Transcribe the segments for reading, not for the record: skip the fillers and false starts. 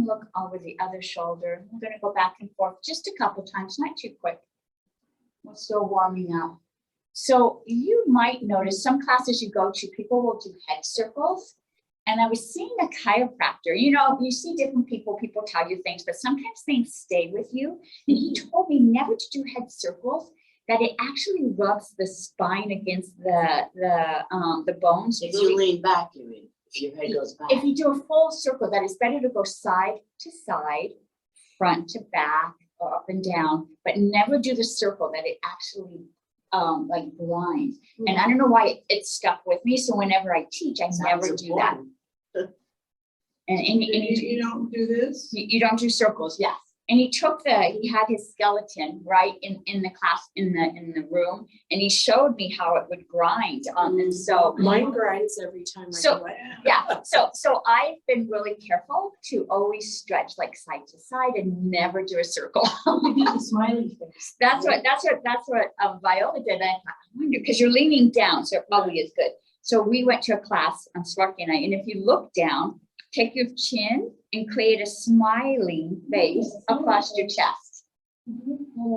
look over the other shoulder. We're going to go back and forth just a couple times, not too quick. We're still warming up. So you might notice some classes you go to, people will do head circles. And I was seeing a chiropractor, you know, you see different people tell you things, but sometimes things stay with you. And he told me never to do head circles, that it actually rubs the spine against the bones. If you lean back, you mean, if your head goes back. If you do a full circle, that it's better to go side to side, front to back, or up and down, but never do the circle that it actually like blinds. And I don't know why it stuck with me. So whenever I teach, I never do that. And you don't do this? You don't do circles, yes. And he had his skeleton right in the class, in the room, and he showed me how it would grind. And so mine grinds every time I do it. Yeah. So I've been really careful to always stretch like side to side and never do a circle. You do the smiley face. That's what Viola did. I wonder, because you're leaning down, so it probably is good. So we went to a class on Sparky and I, and if you look down, take your chin and create a smiling face across your chest.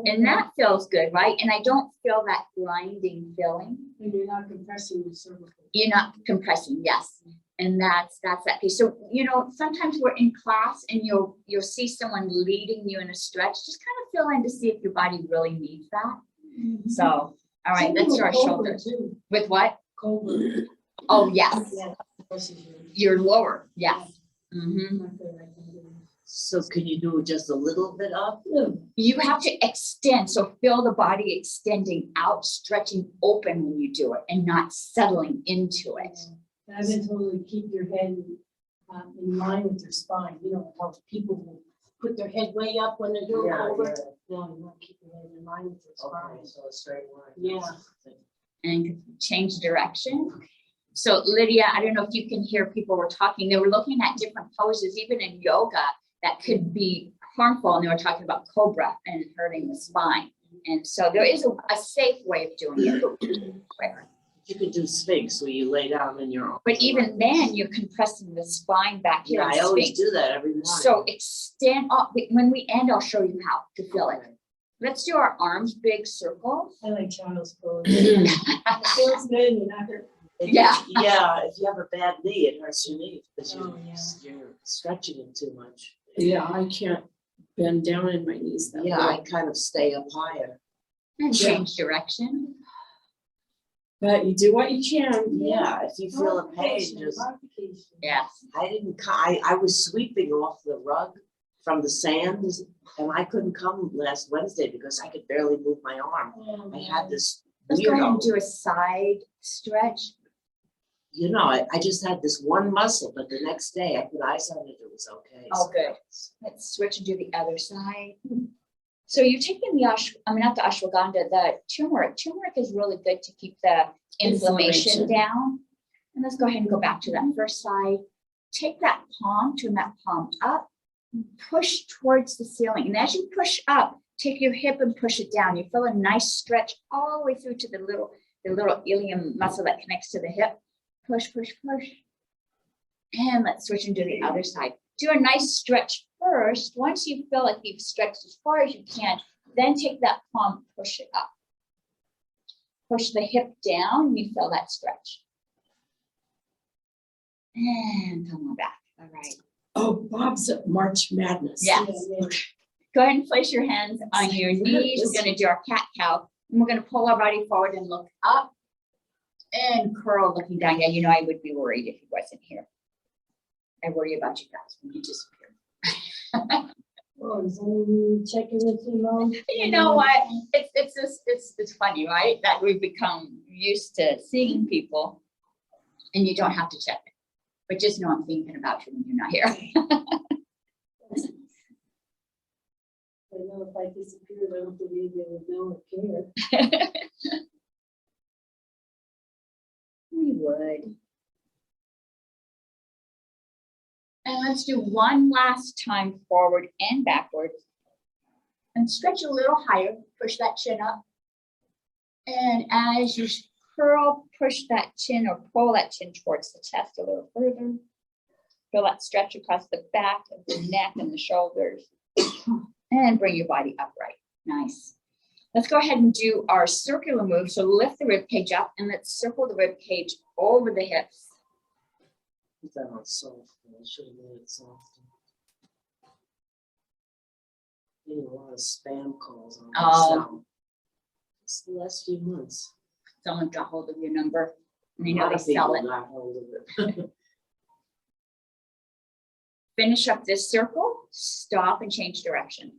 And that feels good, right? And I don't feel that grinding feeling. And you're not compressing the cervical. You're not compressing, yes. And that's that piece. So, you know, sometimes we're in class and you'll see someone leading you in a stretch. Just kind of feel in to see if your body really needs that. So, all right, let's do our shoulders. Too. With what? Cobra. Oh, yes. Yeah. You're lower, yes. So can you do just a little bit up? You have to extend, so feel the body extending out, stretching open when you do it and not settling into it. I've been told to keep your head in line with your spine. You know how people will put their head way up when they're doing Cobra. No, you want to keep your head in line with your spine. Okay, so a straight line. Yeah. And change direction. So Lydia, I don't know if you can hear, people were talking, they were looking at different poses, even in yoga, that could be harmful. And they were talking about Cobra and hurting the spine. And so there is a safe way of doing it. You could do Sphinx where you lay down in your arms. But even then you're compressing the spine back here. Yeah, I always do that every morning. So extend up. When we end, I'll show you how to feel it. Let's do our arms, big circles. I like child's pose. It feels good. You're not hurt. Yeah. Yeah, if you have a bad knee, it hurts your knee because Oh, you're stretching it too much. Yeah, I can't bend down in my knees that Yeah, way. I kind of stay up higher. And change direction. But you do what you can. Yeah, if you feel a pain, just, Yes. I was sweeping off the rug from the sand and I couldn't come last Wednesday because I could barely move my arm. I had this Let's go ahead and weirdo, do a side stretch. you know, I just had this one muscle, but the next day I put ice on it, it was okay. Oh, good. Let's switch and do the other side. So you're taking the not the ashwagandha, the turmeric. Turmeric is really good to keep the inflammation down. And let's go ahead and go back to that first side. Take that palm, turn that palm up, push towards the ceiling. And as you push up, take your hip and push it down. You feel a nice stretch all the way through to the little ilium muscle that connects to the hip. Push, push, push. And let's switch and do the other side. Do a nice stretch first. Once you feel like you've stretched as far as you can, then take that palm, push it up. Push the hip down, and you feel that stretch. And come on back. All right. Oh, Bob's at March Madness. Yes. Go ahead and place your hands on your knees. We're going to do our cat cow. And we're going to pull our body forward and look up and curl looking down. Yeah, you know, I would be worried if he wasn't here. I worry about you guys when you disappear. Well, is checking with you, You know what? It's funny, right? That we've become used to seeing people and you don't have to check it. But just know I'm thinking about you when you're not here. I know if I disappeared, I don't believe they would know or care. We would. And let's do one last time forward and backwards. And stretch a little higher. Push that chin up. And as you curl, push that chin or pull that chin towards the chest a little further. Feel that stretch across the back of the neck and the shoulders. And bring your body upright. Nice. Let's go ahead and do our circular move. So lift the rib cage up and let's circle the rib cage over the hips. Put that on soft. I should have made it soft. Getting a lot of spam calls on myself. It's the last few months. Someone got hold of your number and they A know lot they of people sell it. got hold of it. Finish up this circle, stop and change direction.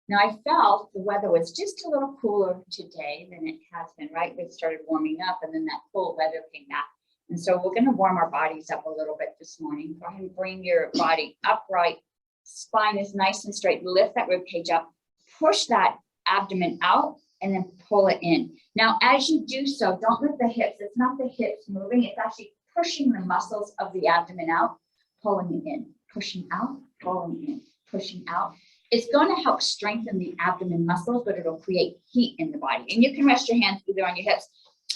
Now I felt the weather was just a little cooler today than it has been, right? We started warming up and then that cool weather came back. And so we're gonna warm our bodies up a little bit this morning. Go ahead and bring your body upright. Spine is nice and straight. Lift that rib cage up, push that abdomen out and then pull it in. Now, as you do so, don't lift the hips. It's not the hips moving, it's actually pushing the muscles of the abdomen out, pulling it in, pushing out, pulling in, pushing out. It's going to help strengthen the abdomen muscles, but it'll create heat in the body. And you can rest your hands either on your hips.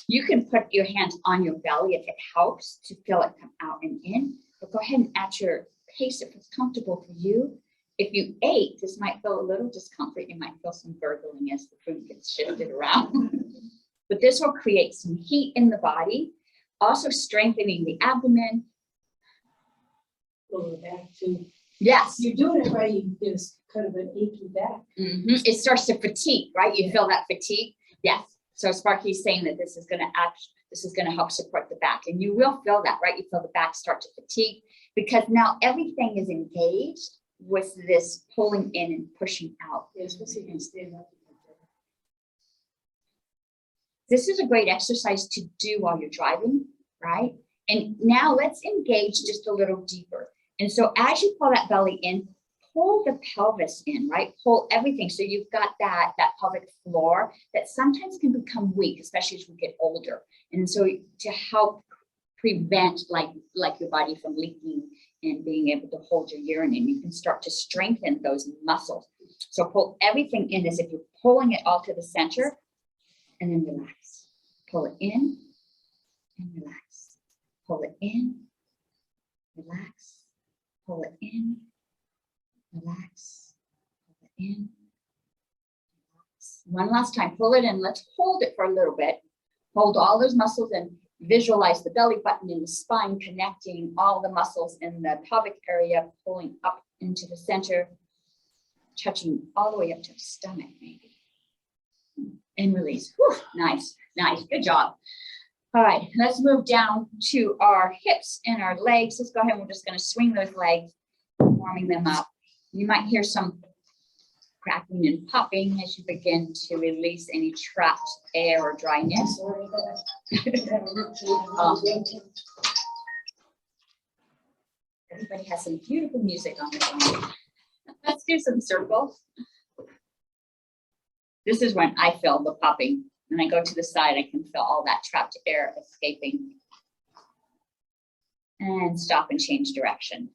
You can put your hands on your belly if it helps to feel it come out and in. But go ahead and at your pace if it's comfortable for you. If you ate, this might feel a little discomfort. You might feel some gurgling as the food gets shifted around. But this will create some heat in the body, also strengthening the abdomen. Lower back too. Yes. You're doing it right, you get kind of an achy back. It starts to fatigue, right? You feel that fatigue. Yes. So Sparky's saying that this is going to help support the back, and you will feel that, right? You feel the back start to fatigue because now everything is engaged with this pulling in and pushing out. Yeah, especially if you stand up. This is a great exercise to do while you're driving, right? And now let's engage just a little deeper. And so as you pull that belly in, pull the pelvis in, right? Pull everything. So you've got that pelvic floor that sometimes can become weak, especially as we get older. And so to help prevent like your body from leaking and being able to hold your urine in, you can start to strengthen those muscles. So pull everything in as if you're pulling it all to the center and then relax. Pull it in and relax. Pull it in, relax. Pull it in, relax, pull it in, relax. One last time, pull it in. Let's hold it for a little bit. Hold all those muscles and visualize the belly button and the spine connecting all the muscles in the pelvic area, pulling up into the center, touching all the way up to the stomach, maybe. And release. Whew, nice, nice, good job. All right, let's move down to our hips and our legs. Let's go ahead. We're just going to swing those legs, warming them up. You might hear some cracking and popping as you begin to release any trapped air or dryness. Everybody has some beautiful music on their phone. Let's do some circles. This is when I feel the popping. When I go to the side, I can feel all that trapped air escaping. And stop and change direction.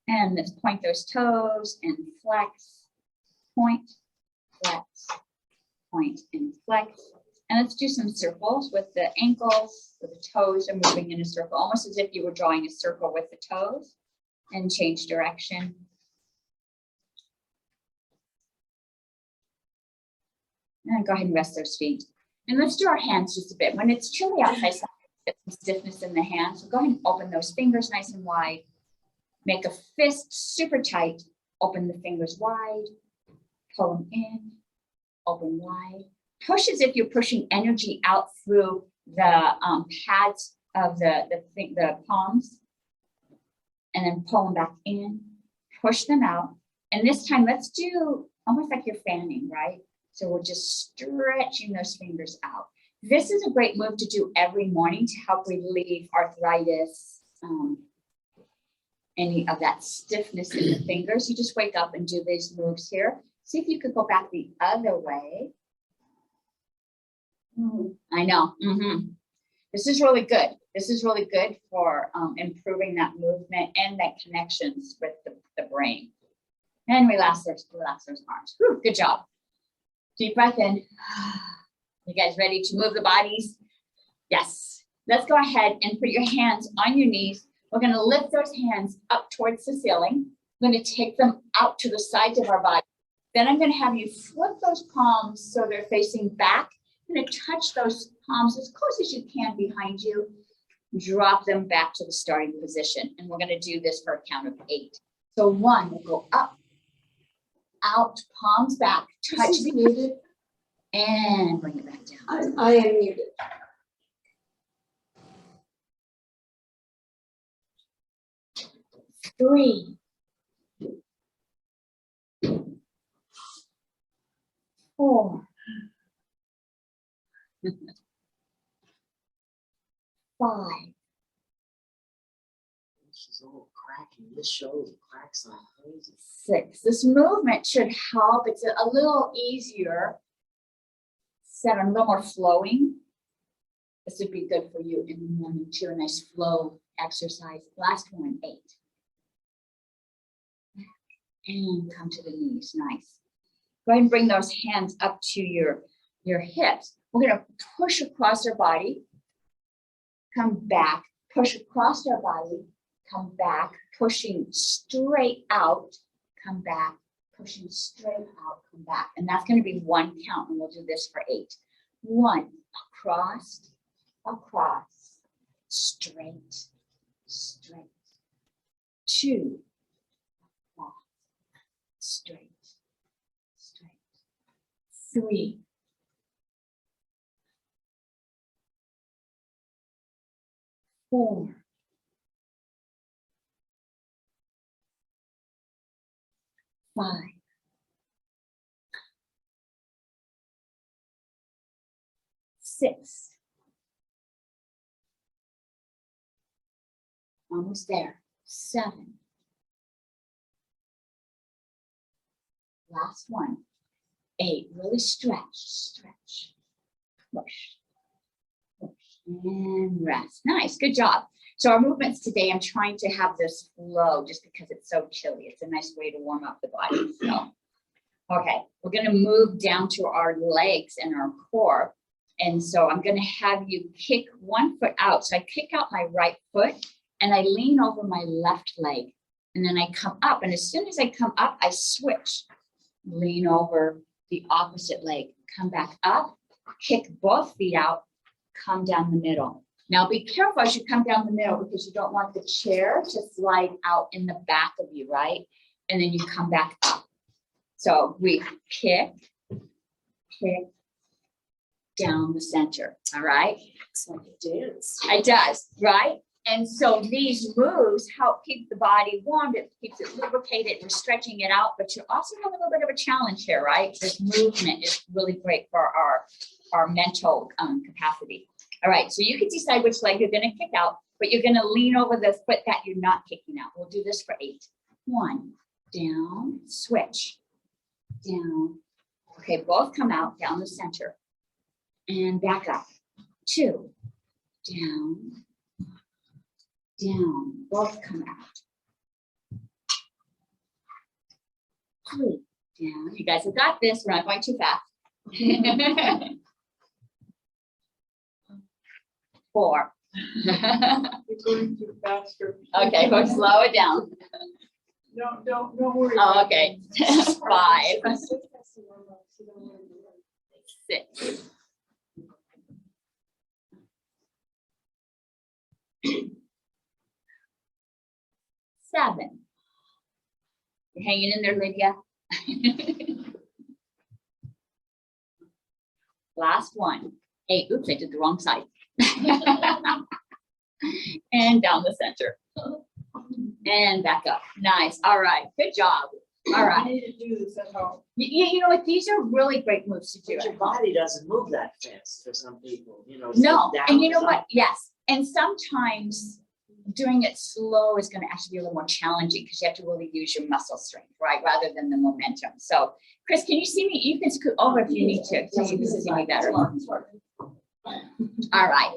And let's point those toes and flex, point, flex, point, and flex. And let's do some circles with the ankles, with the toes are moving in a circle, almost as if you were drawing a circle with the toes, and change direction. And go ahead and rest those feet. And let's do our hands just a bit. When it's chilly outside, get some stiffness in the hands. So go ahead and open those fingers nice and wide. Make a fist super tight. Open the fingers wide. Pull them in. Open wide. Push as if you're pushing energy out through the pads of the palms. And then pull them back in. Push them out. And this time, let's do almost like you're fanning, right? So we're just stretching those fingers out. This is a great move to do every morning to help relieve arthritis, any of that stiffness in the fingers. You just wake up and do these moves here. See if you could go back the other way. I know. This is really good. This is really good for improving that movement and that connections with the brain. And relax those arms. Whew, good job. Deep breath in. You guys ready to move the bodies? Yes. Let's go ahead and put your hands on your knees. We're going to lift those hands up towards the ceiling. I'm going to take them out to the sides of our body. Then I'm going to have you flip those palms so they're facing back. I'm going to touch those palms as close as you can behind you. Drop them back to the starting position. And we're going to do this for a count of 8. So 1, we'll go up, out, palms back, touch the muted, and bring it back down. I am muted. 3, 4, 5, She's all cracking. This shoulder cracks like crazy. 6. This movement should help. It's a little easier. 7, a little more flowing. This would be good for you in the morning too. A nice flow exercise. Last one, 8. And come to the knees. Nice. Go ahead and bring those hands up to your hips. We're going to push across our body. Come back. Push across our body. Come back. Pushing straight out. Come back. Pushing straight out. Come back. And that's going to be 1 count. And we'll do this for 8. 1. Across. Across. Straight. Straight. 2. Straight, straight. 3. 4. 5. 6. Almost there. 7. Last one. 8. Really stretch, stretch, push, push, and rest. Nice, good job. So our movements today, I'm trying to have this flow just because it's so chilly. It's a nice way to warm up the body. So, okay, we're going to move down to our legs and our core. And so I'm going to have you kick one foot out. So I kick out my right foot and I lean over my left leg. And then I come up. And as soon as I come up, I switch. Lean over the opposite leg, come back up, kick both feet out, come down the middle. Now be careful as you come down the middle because you don't want the chair to slide out in the back of you, right? And then you come back up. So we kick, kick, down the center, all right? It's like a dance. It does, right? And so these moves help keep the body warm. It keeps it lubricated. We're stretching it out, but you also have a little bit of a challenge here, right? This movement is really great for our mental capacity. All right, so you can decide which leg you're going to kick out, but you're going to lean over the foot that you're not kicking out. We'll do this for 8. 1, down, switch, down. Okay, both come out, down the center, and back up. 2, down, down, both come out. 3, down. You guys have got this. We're not going too fast. 4. You're going too faster. Okay, we'll slow it down. No, don't worry. Oh, about okay. it. 5, 6. 7. You're hanging in there, Lydia. Last one. 8. Oops, I did the wrong side. And down the center. And back up. Nice. All right. Good job. All I right. need to do this at home. You know what? These are really great moves to do. But your body doesn't move that fast for some people, you know. No, sit down and you know or what? Yes. And sometimes doing it slow is going to actually be a little more challenging because you have to really use your muscle strength, right? Rather than the momentum. So, Chris, can you see me? You can scoot over if you need to, so you can see me better. All right.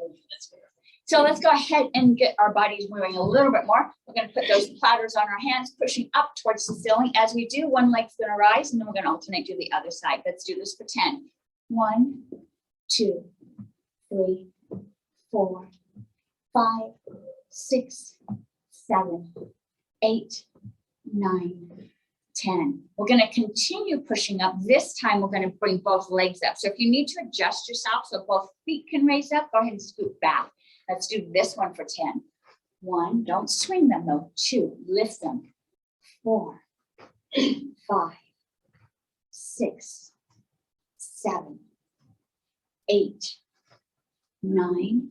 So let's go ahead and get our bodies moving a little bit more. We're gonna put those platters on our hands, pushing up towards the ceiling. As we do, one leg's gonna rise, and then we're gonna alternate to the other side. Let's do this for 10. 1, 2, 3, 4, 5, 6, 7, 8, 9, 10. We're going to continue pushing up. This time we're going to bring both legs up. So if you need to adjust yourself so both feet can raise up, go ahead and scoot back. Let's do this one for 10. 1, don't swing them though. 2, lift them. 4, 5, 6, 7, 8, 9,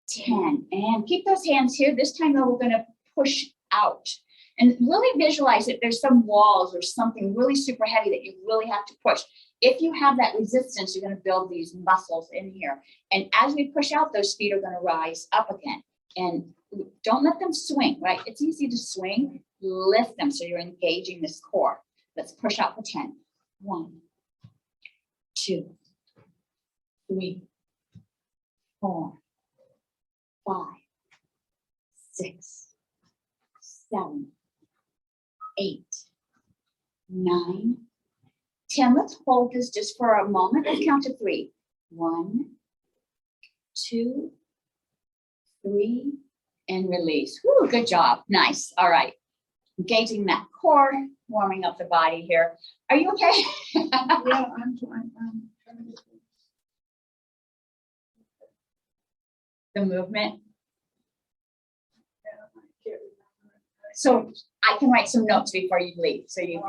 10. And keep those hands here. This time though, we're going to push out. And really visualize that there's some walls or something really super heavy that you really have to push. If you have that resistance, you're going to build these muscles in here. And as we push out, those feet are going to rise up again. And don't let them swing, right? It's easy to swing. Lift them so you're engaging this core. Let's push out for 10. 1, 2, 3, 4, 5, 6, 7, 8, 9, 10. Let's hold this just for a moment. Let's count to 3. 1, 2, 3, and release. Woo, good job. Nice. All right. Engaging that core, warming up the body here. Are you okay? Yeah, I'm trying. The movement. Yeah, I can't remember. So I can write some notes before you leave, so you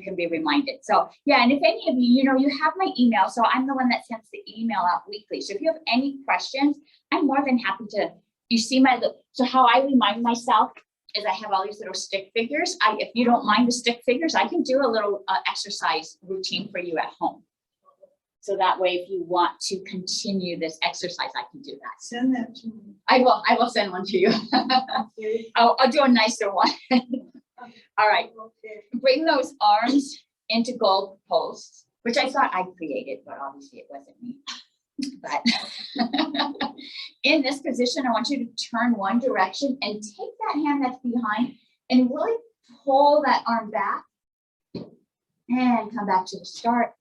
can be reminded. So yeah, and if any of you, you have my email, so I'm the one that sends the email out weekly. So if you have any questions, I'm more than happy to. You see so how I remind myself is I have all these little stick figures. If you don't mind the stick figures, I can do a little exercise routine for you at home. So that way, if you want to continue this exercise, I can do that. Send that to me. I will send one to you. Okay. I'll do a nicer one. All right. Okay. Bring those arms into goal posts, which I thought I created, but obviously it wasn't me. But in this position, I want you to turn one direction and take that hand that's behind and really pull that arm back and come back to the start.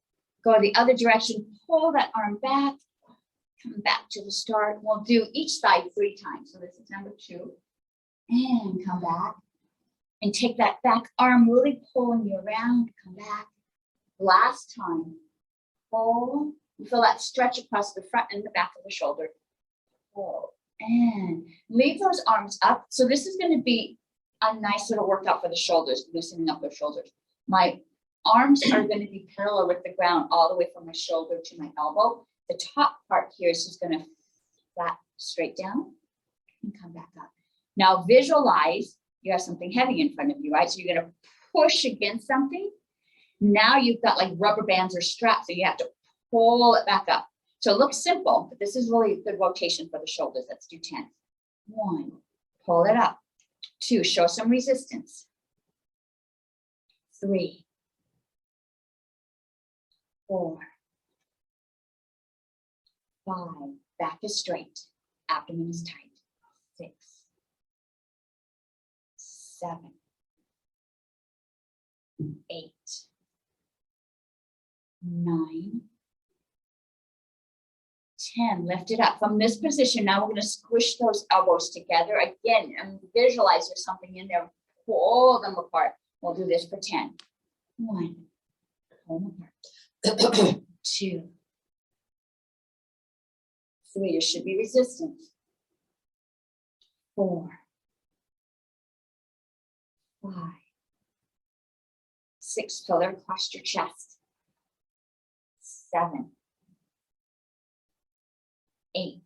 Go the other direction, pull that arm back, come back to the start. We'll do each side 3 times. So this is number 2. And come back. And take that back arm, really pulling you around, come back. Last time, pull. You feel that stretch across the front and the back of the shoulder. Pull. And leave those arms up. So this is going to be a nice little workout for the shoulders, loosening up those shoulders. My arms are going to be parallel with the ground all the way from my shoulder to my elbow. The top part here is just going to flat straight down and come back up. Now visualize you have something heavy in front of you, right? So you're going to push against something. Now you've got like rubber bands or straps, so you have to pull it back up. So it looks simple, but this is really a good rotation for the shoulders. Let's do 10. 1, pull it up. 2, show some resistance. 3, 4, 5, back is straight, abdomen is tight. 6, 7, 8, 9, 10. Lift it up. From this position, now we're going to squish those elbows together again and visualize there's something in there. Pull them apart. We'll do this for 10. 1, pull them apart. 2, 3. There should be resistance. 4, 5, 6. Feel it across your chest. 7, 8.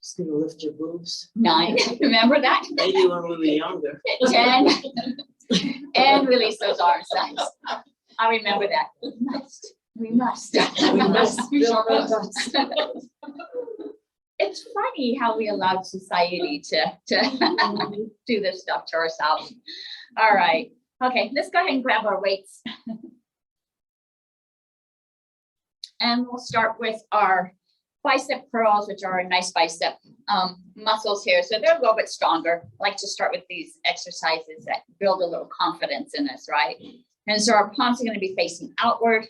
Just gonna lift your boobs. 9. Remember that? Maybe when we were younger. 10. And release those arms. Nice. I remember that. We must. We must. It's funny how we allowed society to do this stuff to ourselves. All right. Okay, let's go ahead and grab our weights. And we'll start with our bicep curls, which are a nice bicep muscles here. So they're a little bit stronger. I like to start with these exercises that build a little confidence in us, right? And so our palms are going to be facing outward,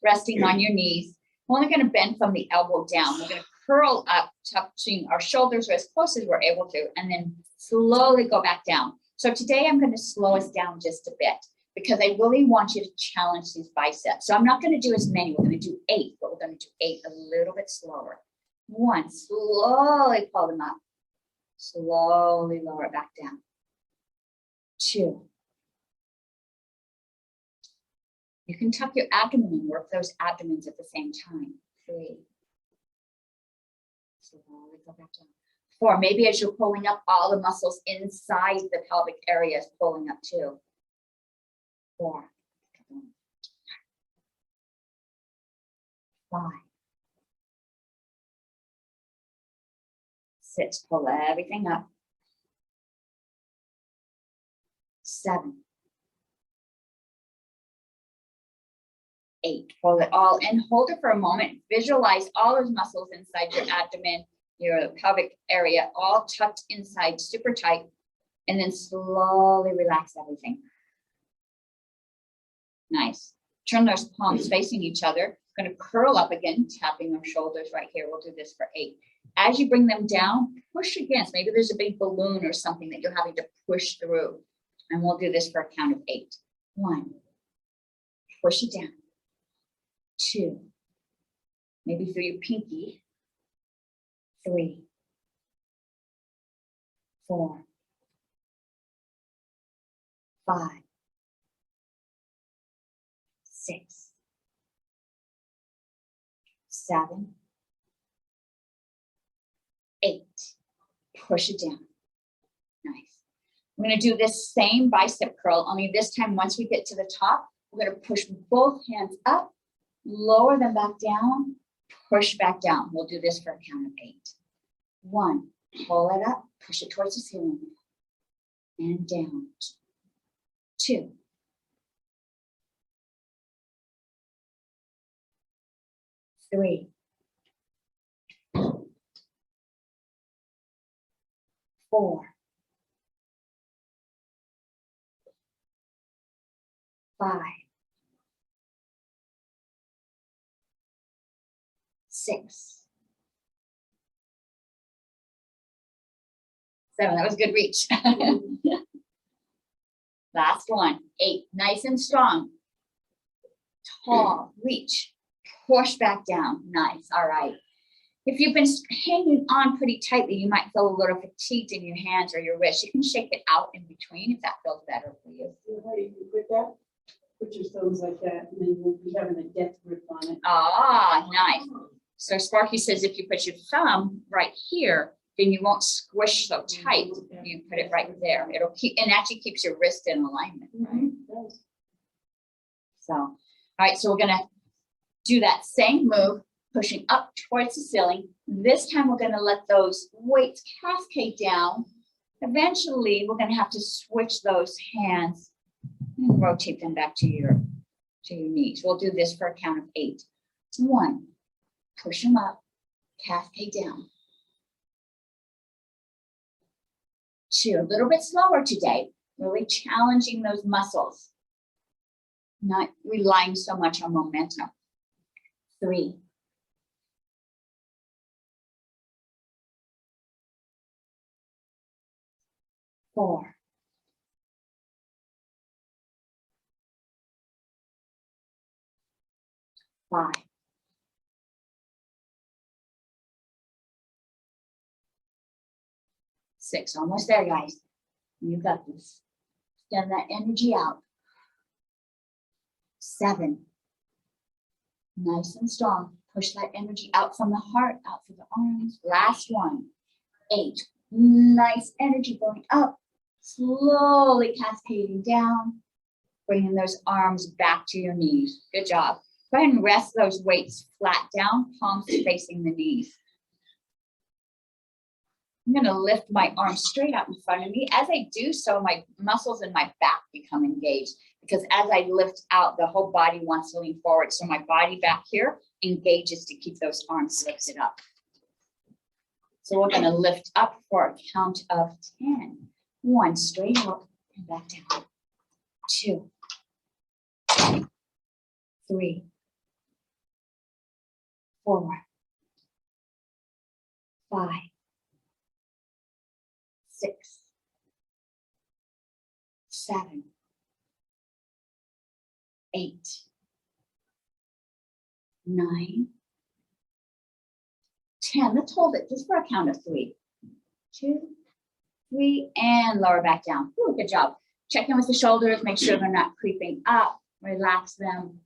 resting on your knees. We're only going to bend from the elbow down. We're going to curl up, touching our shoulders as close as we're able to, and then slowly go back down. So today I'm going to slow us down just a bit because I really want you to challenge these biceps. So I'm not going to do as many. We're going to do 8, but we're going to do 8 a little bit slower. 1, slowly pull them up. Slowly lower it back down. 2. You can tuck your abdomen and work those abdomens at the same time. 3. Slowly go back down. 4, maybe as you're pulling up, all the muscles inside the pelvic area is pulling up too. 4. 5. 6, pull everything up. 7. 8, pull it all in, hold it for a moment, visualize all those muscles inside your abdomen, your pelvic area, all tucked inside, super tight, and then slowly relax everything. Nice. Turn those palms facing each other. Going to curl up again, tapping our shoulders right here. We'll do this for 8. As you bring them down, push against. Maybe there's a big balloon or something that you're having to push through. And we'll do this for a count of 8. 1, push it down. 2, maybe through your pinky. 3, 4, 5, 6, 7, 8. Push it down. Nice. I'm going to do this same bicep curl, only this time once we get to the top, we're going to push both hands up, lower them back down, push back down. We'll do this for a count of 8. 1, pull it up, push it towards the ceiling, and down. 2, 3, 4, 5, 6, 7. That was a good reach. Last one. 8. Nice and strong. Tall. Reach. Push back down. Nice. All right. If you've been hanging on pretty tightly, you might feel a little fatigued in your hands or your wrists. You can shake it out in between if that feels better for you. How do you put that? Put your thumbs like that, and then you'll be having a death grip on it. Ah, nice. So Sparky says if you put your thumb right here, then you won't squish so tight. You put it right there. It'll keep, and actually keeps your wrist in alignment, right? So, all right, so we're gonna do that same move, pushing up towards the ceiling. This time we're gonna let those weights cascade down. Eventually, we're gonna have to switch those hands and rotate them back to your knees. We'll do this for a count of 8. 1, push them up, cascade down. 2, a little bit slower today, really challenging those muscles, not relying so much on momentum. 3, 4, 5, 6, almost there, guys. You got this. Send that energy out. 7, nice and strong. Push that energy out from the heart, out through the arms. Last one. 8, nice energy going up, slowly cascading down, bringing those arms back to your knees. Good job. Go ahead and rest those weights flat down, palms facing the knees. I'm going to lift my arms straight out in front of me. As I do so, my muscles in my back become engaged because as I lift out, the whole body wants to lean forward. So my body back here engages to keep those arms lifted up. So we're gonna lift up for a count of 10. 1, straight up and back down. 2, 3, 4, 5, 6, 7, 8, 9, 10. Let's hold it just for a count of 3. 2, 3, and lower back down. Ooh, good job. Check in with the shoulders, make sure they're not creeping up. Relax them.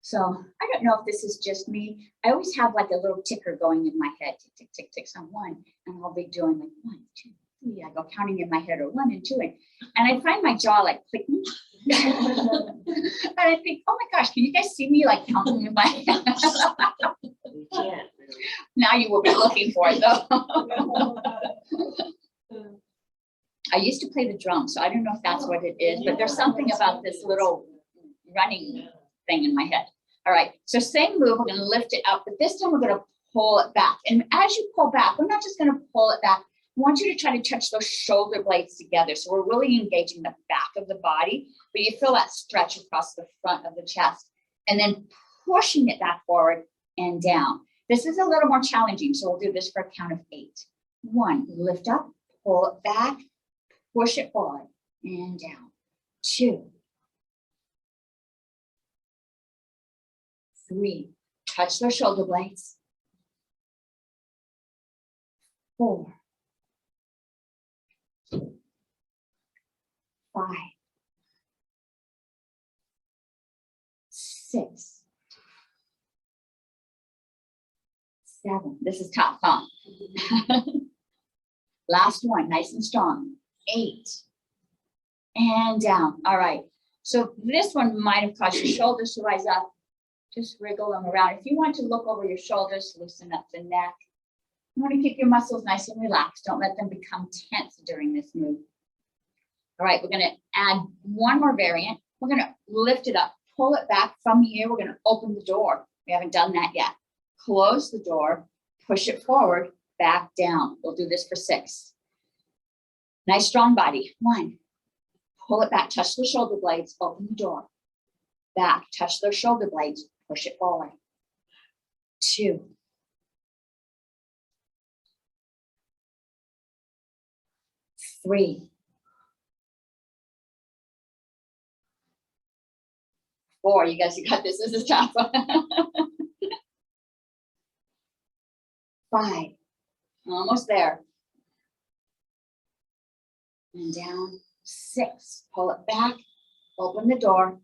So I don't know if this is just me. I always have like a little ticker going in my head. Tick, tick, tick, tick, on 1. And I'll be doing like 1, 2, 3. I go counting in my head, or 1 and 2. And I find my jaw like clicking. And I think, oh my gosh, can you guys see me like counting in my head? You can't really. Now you will be looking for it though. I used to play the drum, so I don't know if that's what it is, but there's something about this little running thing in my head. All right, so same move, we're gonna lift it up, but this time we're gonna pull it back. And as you pull back, we're not just gonna pull it back. I want you to try to touch those shoulder blades together. So we're really engaging the back of the body, but you feel that stretch across the front of the chest, and then pushing it back forward and down. This is a little more challenging, so we'll do this for a count of 8. 1, lift up, pull it back, push it forward and down. 2, 3, touch those shoulder blades. 4, 5, 6, 7. This is tough, huh? Last one, nice and strong. 8, and down. All right. So this one might have caused your shoulders to rise up. Just wriggle them around. If you want to look over your shoulders, loosen up the neck. You want to keep your muscles nice and relaxed. Don't let them become tense during this move. All right, we're going to add one more variant. We're going to lift it up, pull it back from here. We're going to open the door. We haven't done that yet. Close the door, push it forward, back down. We'll do this for 6. Nice strong body. 1, pull it back, touch the shoulder blades, open the door. Back, touch those shoulder blades, push it forward. 2, 3, 4. You guys, you got this. This is tough. 5, almost there. And down. 6, pull it back, open the door,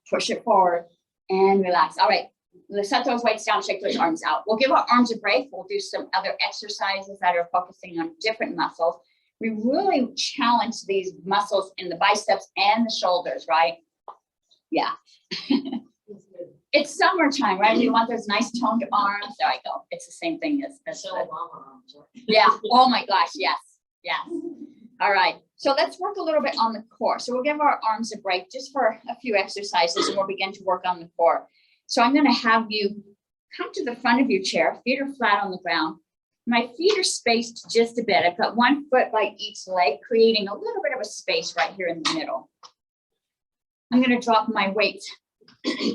push it forward, and relax. All right, let's set those weights down, shake those arms out. We'll give our arms a break. We'll do some other exercises that are focusing on different muscles. We really challenge these muscles in the biceps and the shoulders, right? Yeah. It's summertime, right? We want those nice toned arms. There I go. It's the same thing as So Obama arms, right? yeah. Oh my gosh. Yes. Yes. All right. So let's work a little bit on the core. So we'll give our arms a break just for a few exercises, and we'll begin to work on the core. So I'm going to have you come to the front of your chair. Feet are flat on the ground. My feet are spaced just a bit. I've got 1 foot by each leg, creating a little bit of a space right here in the middle. I'm going to drop my weight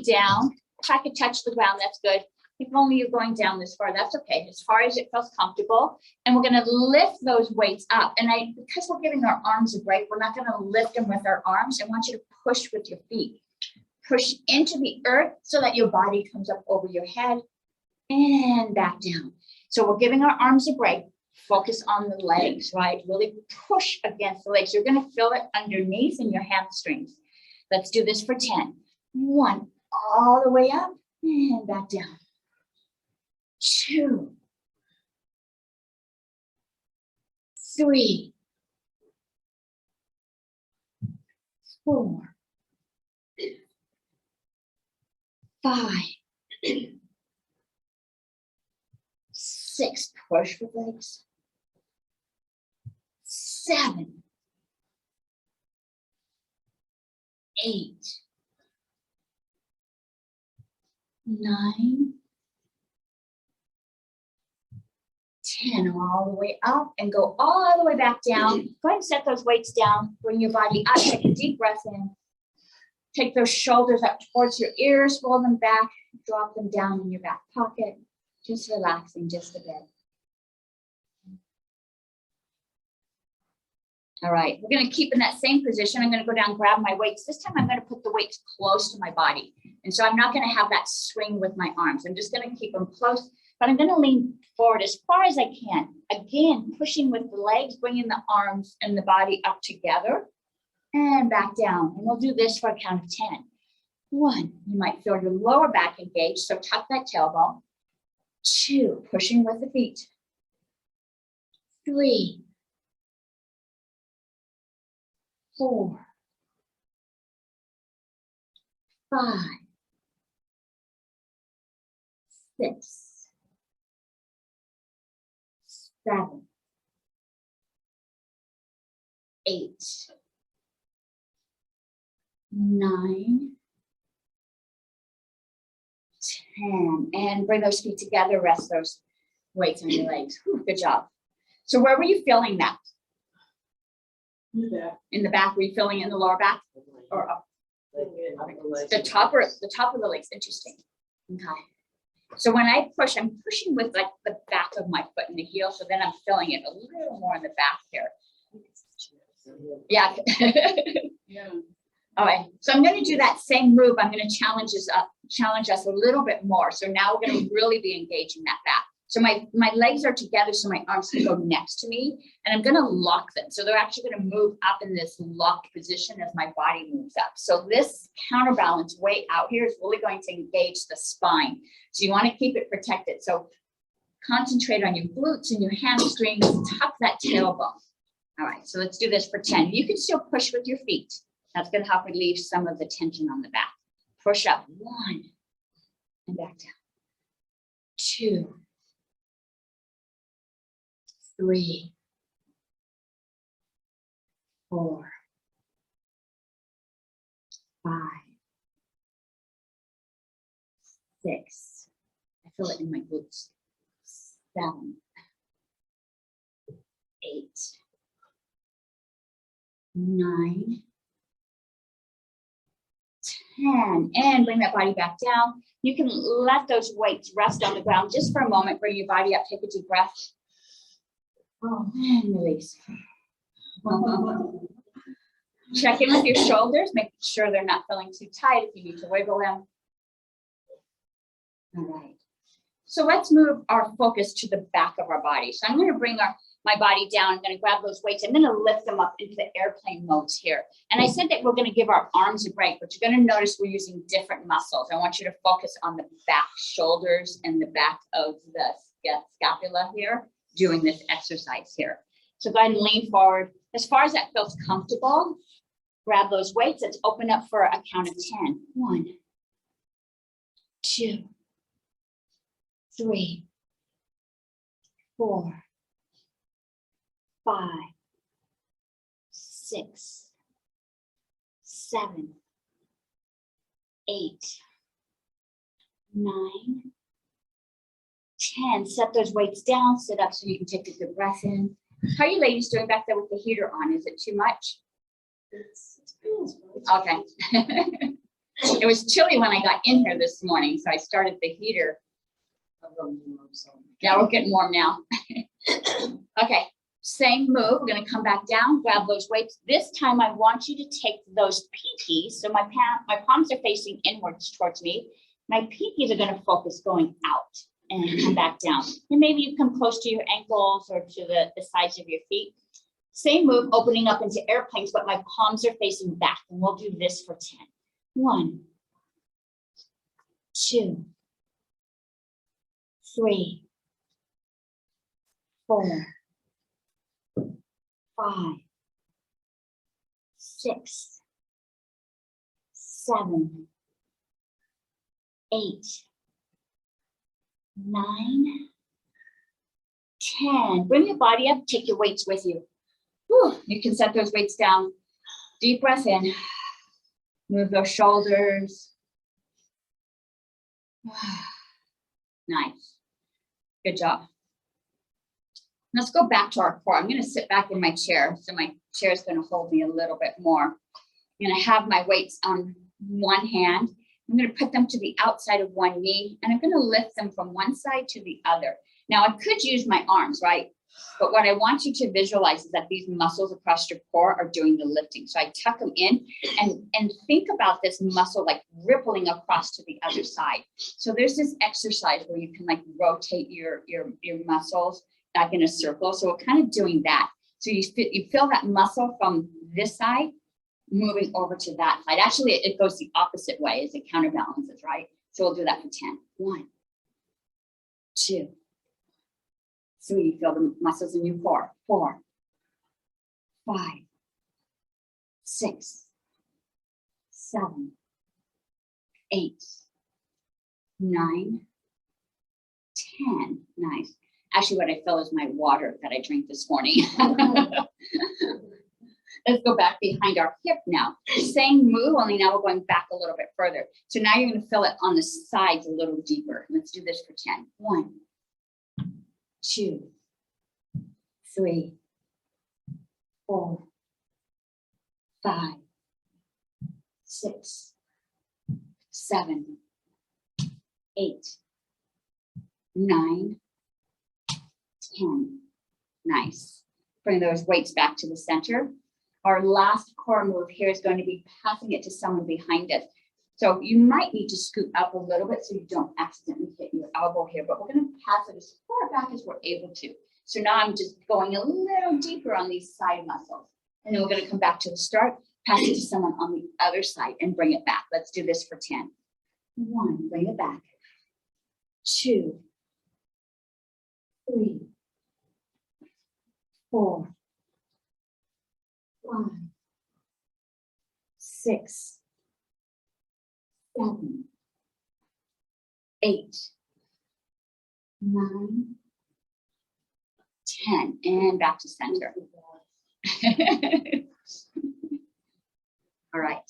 down. If I could touch the ground, that's good. If only you're going down this far, that's okay. As far as it feels comfortable. And we're going to lift those weights up. And because we're giving our arms a break, we're not going to lift them with our arms. I want you to push with your feet. Push into the earth so that your body comes up over your head and back down. So we're giving our arms a break. Focus on the legs, right? Really push against the legs. You're going to feel it underneath in your hamstrings. Let's do this for 10. 1, all the way up and back down. 2, 3, 4, 5, 6, push with legs. 7, 8, 9, 10, all the way up and go all the way back down. Go ahead and set those weights down. Bring your body up. Take a deep breath in. Take those shoulders up towards your ears. Roll them back. Drop them down in your back pocket. Just relaxing just a bit. All right, we're going to keep in that same position. I'm going to go down, grab my weights. This time I'm going to put the weights close to my body. And so I'm not going to have that swing with my arms. I'm just going to keep them close, but I'm going to lean forward as far as I can. Again, pushing with the legs, bringing the arms and the body up together and back down. And we'll do this for a count of 10. 1, you might feel your lower back engaged, so tuck that tailbone. 2, pushing with the feet. 3, 4, 5, 6, 7, 8, 9, 10, and bring those feet together, rest those weights on your legs. Whew, good job. So where were you feeling that? In the back, were you feeling it in the lower back or up? The top of the legs, interesting. Okay. So when I push, I'm pushing with like the back of my foot and the heel, so then I'm feeling it a little more in the back here. Yeah. Yeah. All right, so I'm going to do that same move. I'm going to challenge us a little bit more. So now we're going to really be engaging that back. So my legs are together, so my arms can go next to me, and I'm going to lock them. So they're actually going to move up in this locked position as my body moves up. So this counterbalance way out here is really going to engage the spine. So you want to keep it protected. So concentrate on your glutes and your hamstrings, tuck that tailbone. All right, so let's do this for 10. You can still push with your feet. That's going to help relieve some of the tension on the back. Push up, 1, and back down. 2, 3, 4, 5, 6. I feel it in my glutes. 7, 8, 9, 10, and bring that body back down. You can let those weights rest on the ground just for a moment. Bring your body up, take a deep breath. Oh, and release. Check in with your shoulders, make sure they're not feeling too tight if you need to wiggle them. All right. So let's move our focus to the back of our body. So I'm going to bring my body down. I'm going to grab those weights. I'm going to lift them up into the airplane modes here. And I said that we're going to give our arms a break, but you're going to notice we're using different muscles. I want you to focus on the back shoulders and the back of the scapula here, doing this exercise here. So go ahead and lean forward. As far as that feels comfortable, grab those weights. Let's open up for a count of 10. 1, 2, 3, 4, 5, 6, 7, 8, 9, 10. Set those weights down, sit up so you can take a good breath in. How are you ladies doing back there with the heater on? Is it too much? Okay. It was chilly when I got in here this morning, so I started the heater. Yeah, we're getting warm now. Okay, same move. We're going to come back down, grab those weights. This time I want you to take those pinkies. So my palms are facing inwards towards me. My pinkies are going to focus going out and come back down. And maybe you come close to your ankles or to the sides of your feet. Same move, opening up into airplanes, but my palms are facing back. And we'll do this for 10. 1, 2, 3, 4, 5, 6, 7, 8, 9, 10. Bring your body up, take your weights with you. Whew. You can set those weights down. Deep breath in. Move those shoulders. Nice. Good job. Let's go back to our core. I'm going to sit back in my chair. So my chair is going to hold me a little bit more. I'm going to have my weights on one hand. I'm going to put them to the outside of one knee, and I'm going to lift them from one side to the other. Now, I could use my arms, right? But what I want you to visualize is that these muscles across your core are doing the lifting. So I tuck them in and think about this muscle like rippling across to the other side. So there's this exercise where you can like rotate your muscles back in a circle. So we're kind of doing that. So you feel that muscle from this side moving over to that side. Actually, it goes the opposite way as it counterbalances, right? So we'll do that for 10. 1, 2, 3. You feel the muscles in your core. 4, 5, 6, 7, 8, 9, 10. Nice. Actually, what I feel is my water that I drank this morning. Let's go back behind our hip now. Same move, only now we're going back a little bit further. So now you're going to feel it on the sides a little deeper. Let's do this for 10. 1, 2, 3, 4, 5, 6, 7, 8, 9, 10. Nice. Bring those weights back to the center. Our last core move here is going to be passing it to someone behind us. So you might need to scoot up a little bit so you don't accidentally hit your elbow here, but we're going to pass it as far back as we're able to. So now I'm just going a little deeper on these side muscles. And then we're going to come back to the start, pass it to someone on the other side and bring it back. Let's do this for 10. 1, bring it back. 2, 3, 4, 5, 6, 7, 8, 9, 10, and back to center. All right.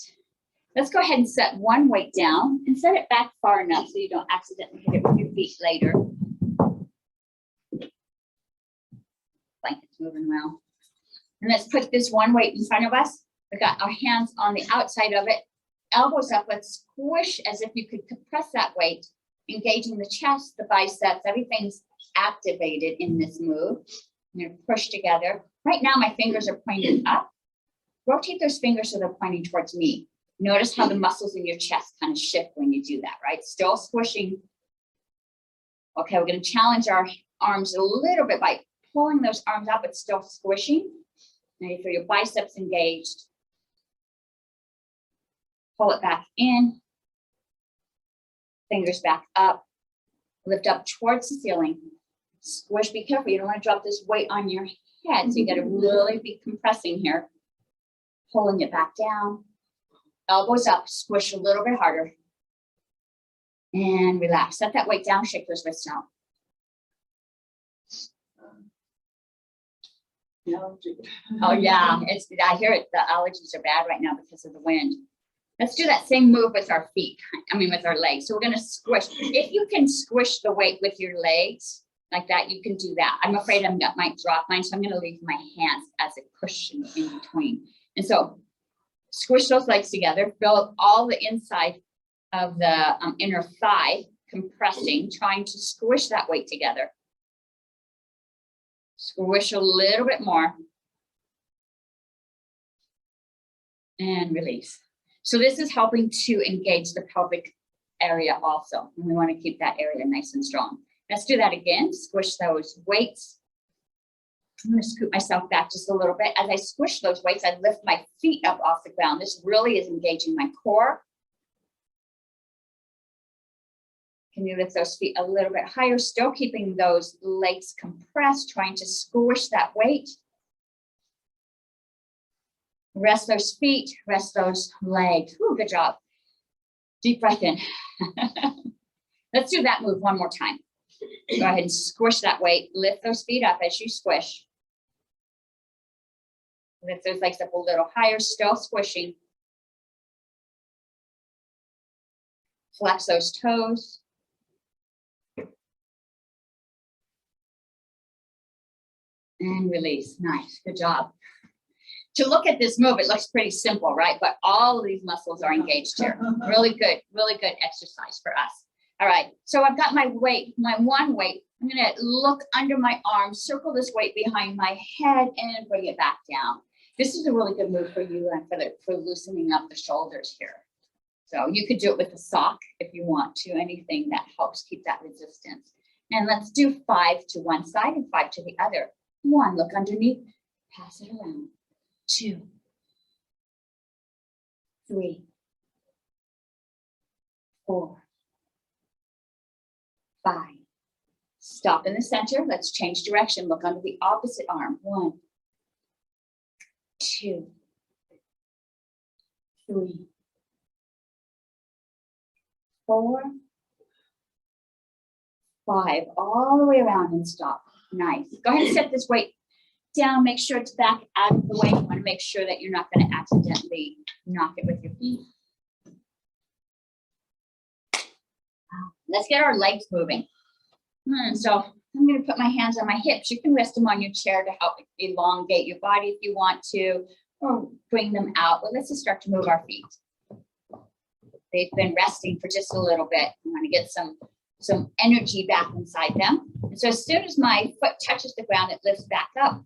Let's go ahead and set one weight down and set it back far enough so you don't accidentally hit it with your feet later. Blanket's moving well. And let's put this one weight in front of us. We've got our hands on the outside of it, elbows up. Let's squish as if you could compress that weight, engaging the chest, the biceps, everything's activated in this move. I'm going to push together. Right now, my fingers are pointed up. Rotate those fingers so they're pointing towards me. Notice how the muscles in your chest kind of shift when you do that, right? Still squishing. Okay, we're going to challenge our arms a little bit by pulling those arms out, but still squishing. Now you feel your biceps engaged. Pull it back in. Fingers back up. Lift up towards the ceiling. Squish, be careful. You don't want to drop this weight on your head. So you got to really be compressing here. Pulling it back down. Elbows up, squish a little bit harder. And relax. Set that weight down, shake those wrists out. Oh yeah, I hear it. The allergies are bad right now because of the wind. Let's do that same move with our feet. With our legs. So we're gonna squish. If you can squish the weight with your legs like that, you can do that. I'm afraid I might drop mine, so I'm gonna leave my hands as a cushion in between. And so squish those legs together, feel all the inside of the inner thigh compressing, trying to squish that weight together. Squish a little bit more. And release. So this is helping to engage the pelvic area also. And we want to keep that area nice and strong. Let's do that again. Squish those weights. I'm going to scoot myself back just a little bit. As I squish those weights, I lift my feet up off the ground. This really is engaging my core. Can you lift those feet a little bit higher? Still keeping those legs compressed, trying to squish that weight. Rest those feet, rest those legs. Ooh, good job. Deep breath in. Let's do that move one more time. Go ahead and squish that weight. Lift those feet up as you squish. Lift those legs up a little higher, still squishing. Flex those toes. And release. Nice. Good job. To look at this move, it looks pretty simple, right? But all of these muscles are engaged here. Really good exercise for us. All right. So I've got my weight, my one weight. I'm going to look under my arm, circle this weight behind my head, and bring it back down. This is a really good move for you and for loosening up the shoulders here. So you could do it with a sock if you want to, anything that helps keep that resistance. And let's do 5 to one side and 5 to the other. 1, look underneath, pass it around. 2, 3, 4, 5. Stop in the center. Let's change direction. Look under the opposite arm. 1, 2, 3, 4, 5. All the way around and stop. Nice. Go ahead and set this weight down. Make sure it's back out of the way. You want to make sure that you're not going to accidentally knock it with your feet. Let's get our legs moving. So I'm going to put my hands on my hips. You can rest them on your chair to help elongate your body if you want to, or bring them out. But let's just start to move our feet. They've been resting for just a little bit. I'm going to get some energy back inside them. And so as soon as my foot touches the ground, it lifts back up.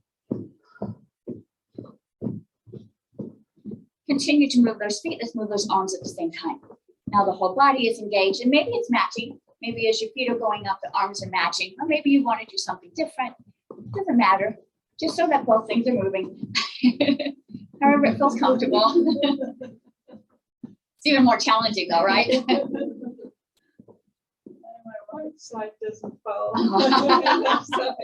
Continue to move those feet. Let's move those arms at the same time. Now the whole body is engaged, and maybe it's matching. Maybe as your feet are going up, the arms are matching, or maybe you want to do something different. It doesn't matter, just so that both things are moving. However it feels comfortable. It's even more challenging though, right? My right side doesn't fall. Left side.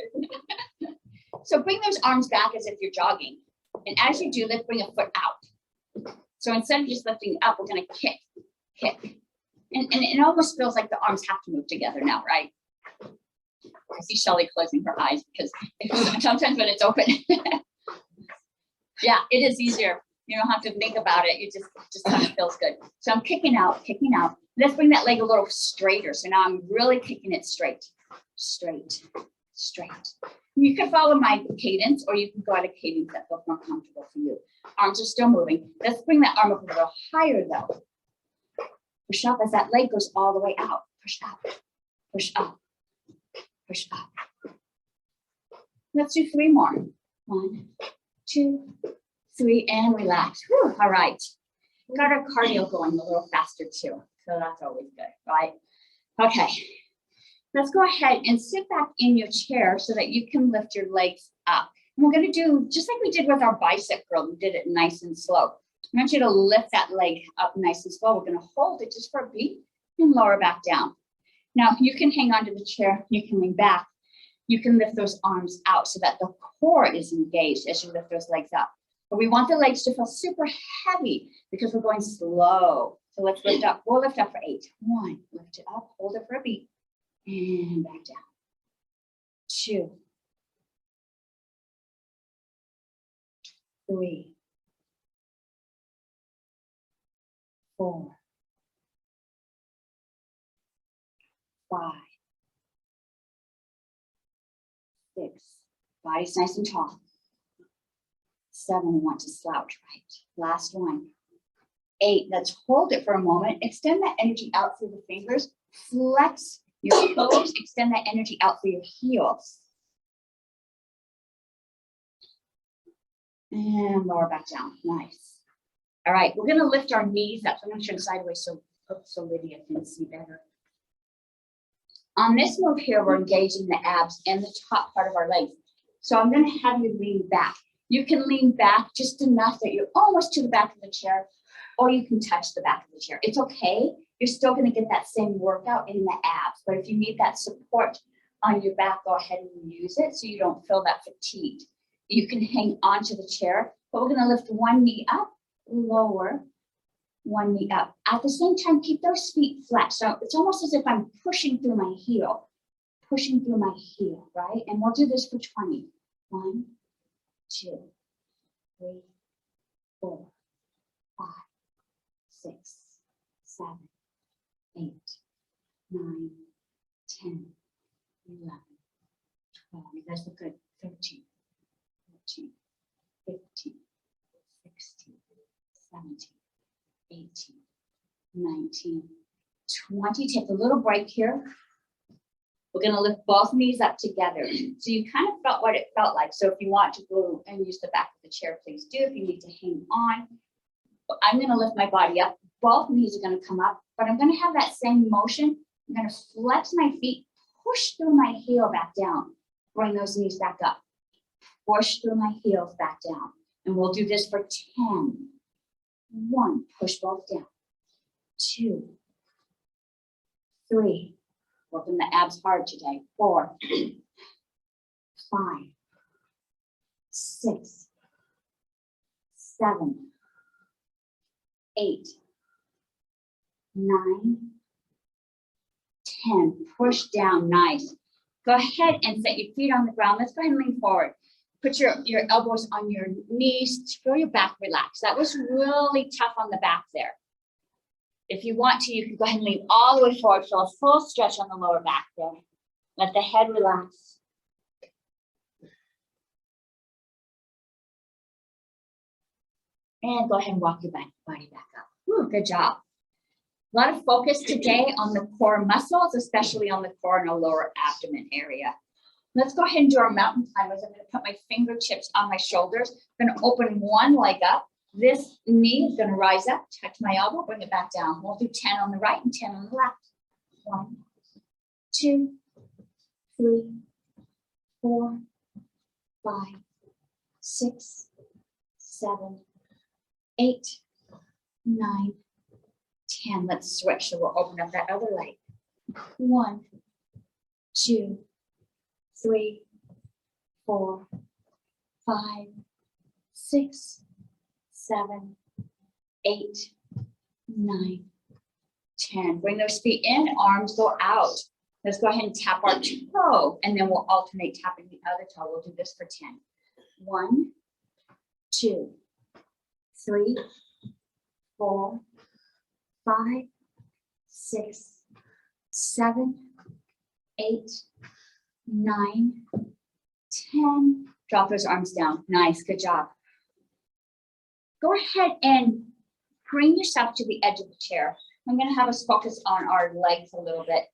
So bring those arms back as if you're jogging. And as you do, let's bring a foot out. So instead of just lifting up, we're going to kick. And it almost feels like the arms have to move together now, right? I see Shelly closing her eyes because sometimes when it's open, yeah, it is easier. You don't have to think about it. You just kind of feels good. So I'm kicking out. Let's bring that leg a little straighter. So now I'm really kicking it straight. You can follow my cadence, or you can go at a cadence that feels more comfortable for you. Arms are still moving. Let's bring that arm up a little higher though. Push up as that leg goes all the way out. Push up, push up, push up. Let's do 3 more. 1, 2, 3, and relax. Whew, all right. Got our cardio going a little faster too. So that's always good, right? Okay. Let's go ahead and sit back in your chair so that you can lift your legs up. And we're going to do just like we did with our bicep curl. We did it nice and slow. I want you to lift that leg up nice and slow. We're going to hold it just for a beat and lower back down. Now you can hang onto the chair. You can lean back. You can lift those arms out so that the core is engaged as you lift those legs up. But we want the legs to feel super heavy because we're going slow. So let's lift up. We'll lift up for 8. 1, lift it up, hold it for a beat, and back down. 2, 3, 4, 5, 6. Body's nice and tall. 7, we want to slouch, right? Last one. 8, let's hold it for a moment. Extend that energy out through the fingers. Flex your toes. Extend that energy out through your heels. And lower back down. Nice. All right, we're going to lift our knees up. So I'm going to turn sideways so Lydia can see better. On this move here, we're engaging the abs and the top part of our legs. So I'm going to have you lean back. You can lean back just enough that you're almost to the back of the chair, or you can touch the back of the chair. It's okay. You're still going to get that same workout in the abs. But if you need that support on your back, go ahead and use it so you don't feel that fatigued. You can hang onto the chair, but we're going to lift one knee up, lower, one knee up. At the same time, keep those feet flat. So it's almost as if I'm pushing through my heel, right? And we'll do this for 20. 1, 2, 3, 4, 5, 6, 7, 8, 9, 10, 11, 12. You guys look good. 13, 14, 15, 16, 17, 18, 19, 20. Take a little break here. We're going to lift both knees up together. So you kind of felt what it felt like. So if you want to go and use the back of the chair, please do. If you need to hang on, but I'm going to lift my body up. Both knees are going to come up, but I'm going to have that same motion. I'm going to flex my feet, push through my heel back down. Bring those knees back up. Push through my heels back down. And we'll do this for 10. 1, push both down. 2, 3, working the abs hard today. 4, 5, 6, 7, 8, 9, 10. Push down, nice. Go ahead and set your feet on the ground. Let's go ahead and lean forward. Put your elbows on your knees. Feel your back relax. That was really tough on the back there. If you want to, you can go ahead and lean all the way forward. Feel a full stretch on the lower back there. Let the head relax. And go ahead and walk your body back up. Whew, good job. A lot of focus today on the core muscles, especially on the core and the lower abdomen area. Let's go ahead and do our mountain climbers. I'm going to put my fingertips on my shoulders. I'm going to open one leg up. This knee is going to rise up, touch my elbow, bring it back down. We'll do 10 on the right and 10 on the left. 1, 2, 3, 4, 5, 6, 7, 8, 9, 10. Let's switch. So we'll open up that other leg. 1, 2, 3, 4, 5, 6, 7, 8, 9, 10. Bring those feet in, arms go out. Let's go ahead and tap our toe, and then we'll alternate tapping the other toe. We'll do this for 10. 1, 2, 3, 4, 5, 6, 7, 8, 9, 10. Drop those arms down. Nice, good job. Go ahead and bring yourself to the edge of the chair. I'm going to have us focus on our legs a little bit.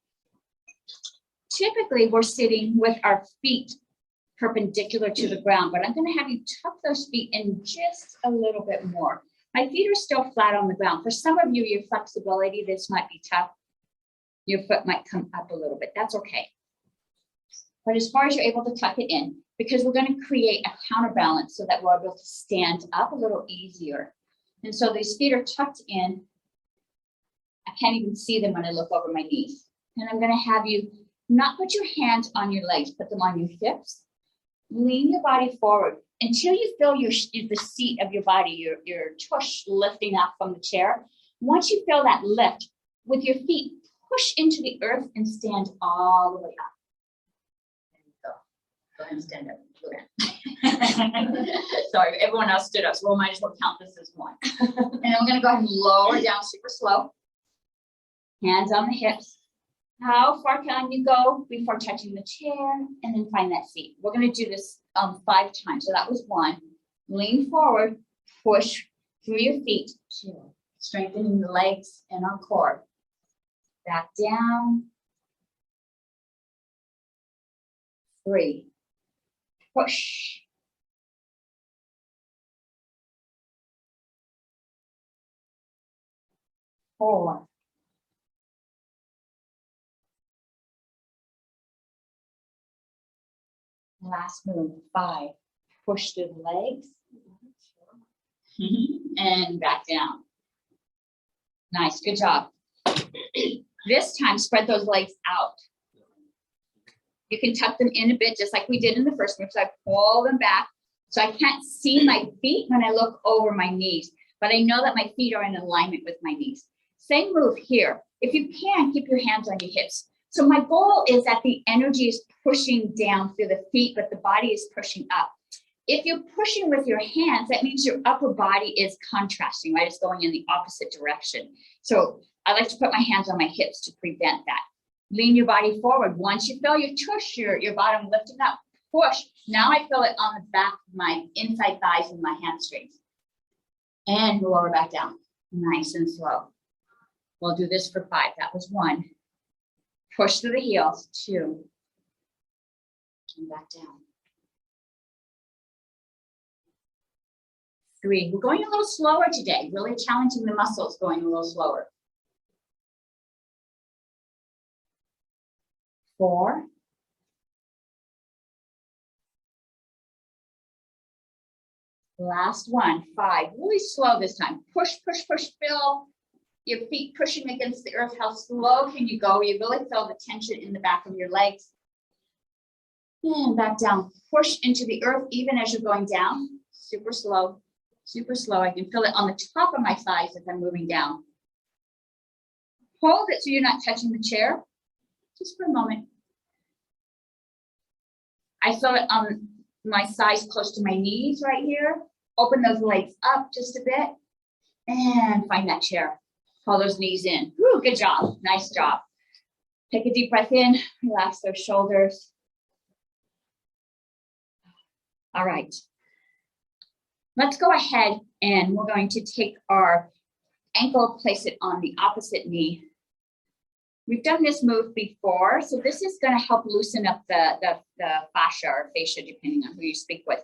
Typically, we're sitting with our feet perpendicular to the ground, but I'm going to have you tuck those feet in just a little bit more. My feet are still flat on the ground. For some of you, your flexibility, this might be tough. Your foot might come up a little bit. That's okay. But as far as you're able to tuck it in, because we're going to create a counterbalance so that we're able to stand up a little easier. And so these feet are tucked in. I can't even see them when I look over my knees. And I'm going to have you not put your hands on your legs, put them on your hips. Lean your body forward until you feel the seat of your body, your tush lifting up from the chair. Once you feel that lift, with your feet, push into the earth and stand all the way up. There you go. Go ahead and stand up. Sorry, everyone else stood up, so we might as well count this as one. And then we're going to go ahead and lower down super slow. Hands on the hips. How far can you go before touching the chair? And then find that seat. We're going to do this 5 times. So that was 1. Lean forward, push through your feet. 2. Strengthening the legs and our core. Back down. 3. Push. 4. Last move, 5. Push through the legs. And back down. Nice, good job. This time, spread those legs out. You can tuck them in a bit, just like we did in the first move. So I pull them back. So I can't see my feet when I look over my knees, but I know that my feet are in alignment with my knees. Same move here. If you can, keep your hands on your hips. So my goal is that the energy is pushing down through the feet, but the body is pushing up. If you're pushing with your hands, that means your upper body is contrasting, right? It's going in the opposite direction. So I like to put my hands on my hips to prevent that. Lean your body forward. Once you feel your tush, your bottom lifting up, push. Now I feel it on the back of my inside thighs and my hamstrings. And lower back down, nice and slow. We'll do this for 5. That was 1. Push through the heels, 2. And back down. 3. We're going a little slower today, really challenging the muscles, going a little slower. 4. Last one, 5. Really slow this time. Push, push, push, feel your feet pushing against the earth. How slow can you go? You really feel the tension in the back of your legs. And back down. Push into the earth even as you're going down. Super slow, super slow. I can feel it on the top of my thighs as I'm moving down. Hold it so you're not touching the chair. Just for a moment. I feel it on my thighs close to my knees right here. Open those legs up just a bit and find that chair. Pull those knees in. Woo, good job. Nice job. Take a deep breath in. Relax those shoulders. All right. Let's go ahead and we're going to take our ankle, place it on the opposite knee. We've done this move before, so this is going to help loosen up the fascia or fascia, depending on who you speak with.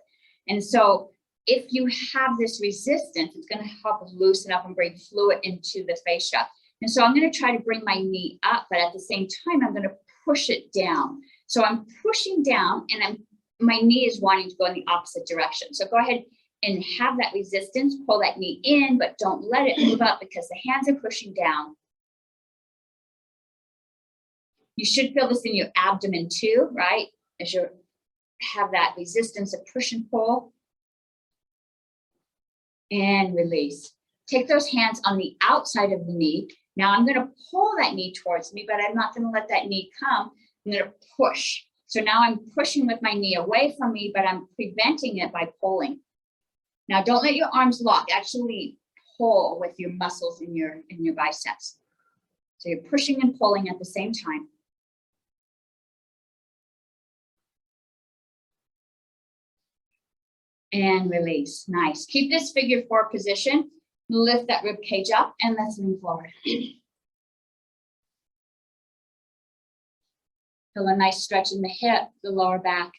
And so if you have this resistance, it's going to help loosen up and bring fluid into the fascia. And so I'm going to try to bring my knee up, but at the same time, I'm going to push it down. So I'm pushing down and my knee is wanting to go in the opposite direction. So go ahead and have that resistance, pull that knee in, but don't let it move up because the hands are pushing down. You should feel this in your abdomen too, right? As you have that resistance of push and pull. And release. Take those hands on the outside of the knee. Now I'm going to pull that knee towards me, but I'm not going to let that knee come. I'm going to push. So now I'm pushing with my knee away from me, but I'm preventing it by pulling. Now don't let your arms lock. Actually pull with your muscles in your biceps. So you're pushing and pulling at the same time. And release. Nice. Keep this figure 4 position. Lift that rib cage up and let's lean forward. Feel a nice stretch in the hip, the lower back.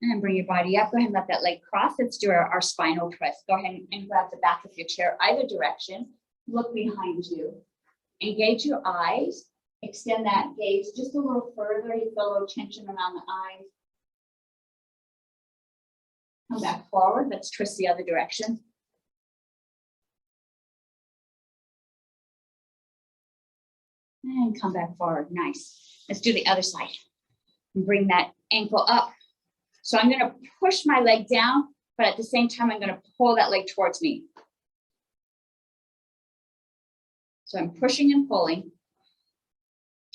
And bring your body up. Go ahead and let that leg cross. Let's do our spinal twist. Go ahead and grab the back of your chair either direction. Look behind you. Engage your eyes. Extend that gaze just a little further. You feel a little tension around the eyes. Come back forward. Let's twist the other direction. And come back forward. Nice. Let's do the other side. And bring that ankle up. So I'm going to push my leg down, but at the same time, I'm going to pull that leg towards me. So I'm pushing and pulling.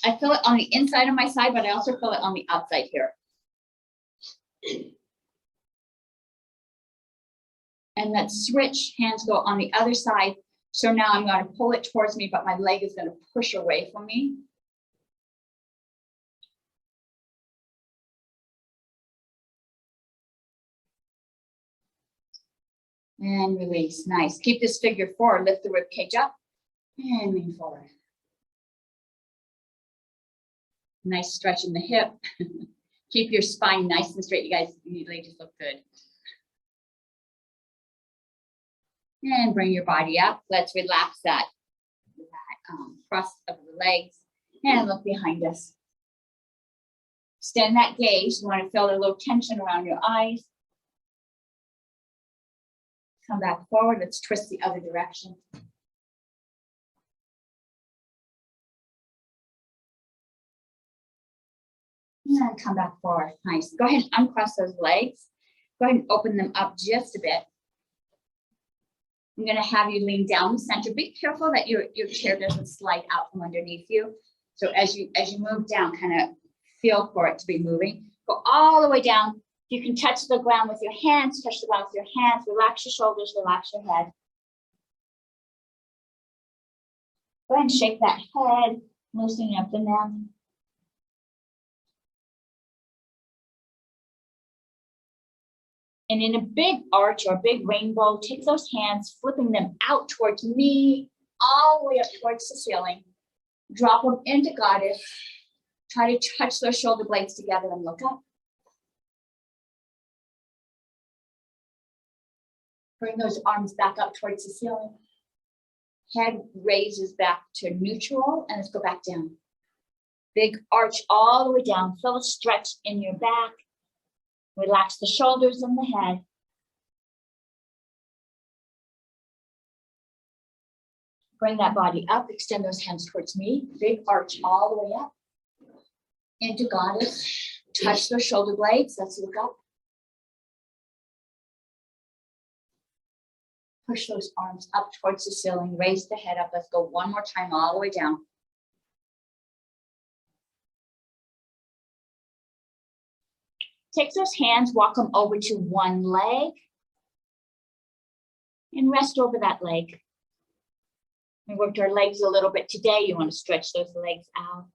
I feel it on the inside of my side, but I also feel it on the outside here. And let's switch. Hands go on the other side. So now I'm going to pull it towards me, but my leg is going to push away from me. And release. Nice. Keep this figure 4. Lift the rib cage up and lean forward. Nice stretch in the hip. Keep your spine nice and straight. You guys, you ladies look good. And bring your body up. Let's relax that cross of the legs and look behind us. Extend that gaze. You want to feel a little tension around your eyes. Come back forward. Let's twist the other direction. And come back forward. Nice. Go ahead and uncross those legs. Go ahead and open them up just a bit. I'm going to have you lean down the center. Be careful that your chair doesn't slide out from underneath you. So as you move down, kind of feel for it to be moving. Go all the way down. You can touch the ground with your hands, touch the ground with your hands. Relax your shoulders, relax your head. Go ahead and shake that head. Loosening up the neck. And in a big arch or a big rainbow, take those hands, flipping them out towards me, all the way up towards the ceiling. Drop them into goddess. Try to touch those shoulder blades together and look up. Bring those arms back up towards the ceiling. Head raises back to neutral, and let's go back down. Big arch all the way down. Feel a stretch in your back. Relax the shoulders and the head. Bring that body up, extend those hands towards me. Big arch all the way up. Into goddess. Touch those shoulder blades. Let's look up. Push those arms up towards the ceiling. Raise the head up. Let's go one more time all the way down. Take those hands, walk them over to one leg. And rest over that leg. We worked our legs a little bit today. You want to stretch those legs out.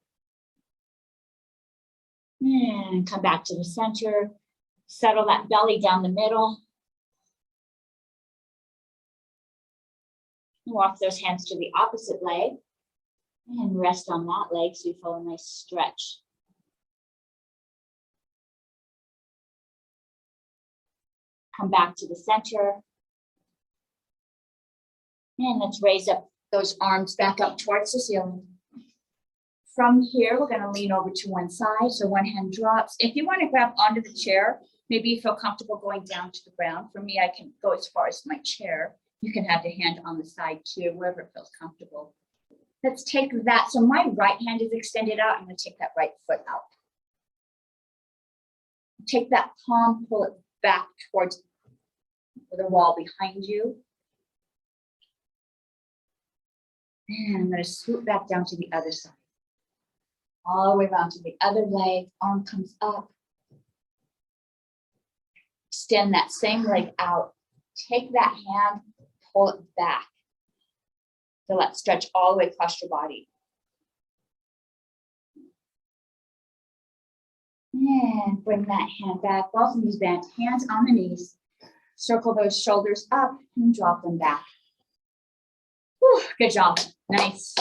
And come back to the center. Settle that belly down the middle. Walk those hands to the opposite leg. And rest on that leg so you feel a nice stretch. Come back to the center. And let's raise up those arms back up towards the ceiling. From here, we're going to lean over to one side. So one hand drops. If you want to grab onto the chair, maybe you feel comfortable going down to the ground. For me, I can go as far as my chair. You can have your hand on the side too, wherever it feels comfortable. Let's take that. So my right hand is extended out. I'm going to take that right foot out. Take that palm, pull it back towards the wall behind you. And I'm going to swoop back down to the other side. All the way around to the other leg. Arm comes up. Extend that same leg out. Take that hand, pull it back. So let's stretch all the way across your body. And bring that hand back. Both knees bent, hands on the knees. Circle those shoulders up and drop them back. Whew, good job. Nice.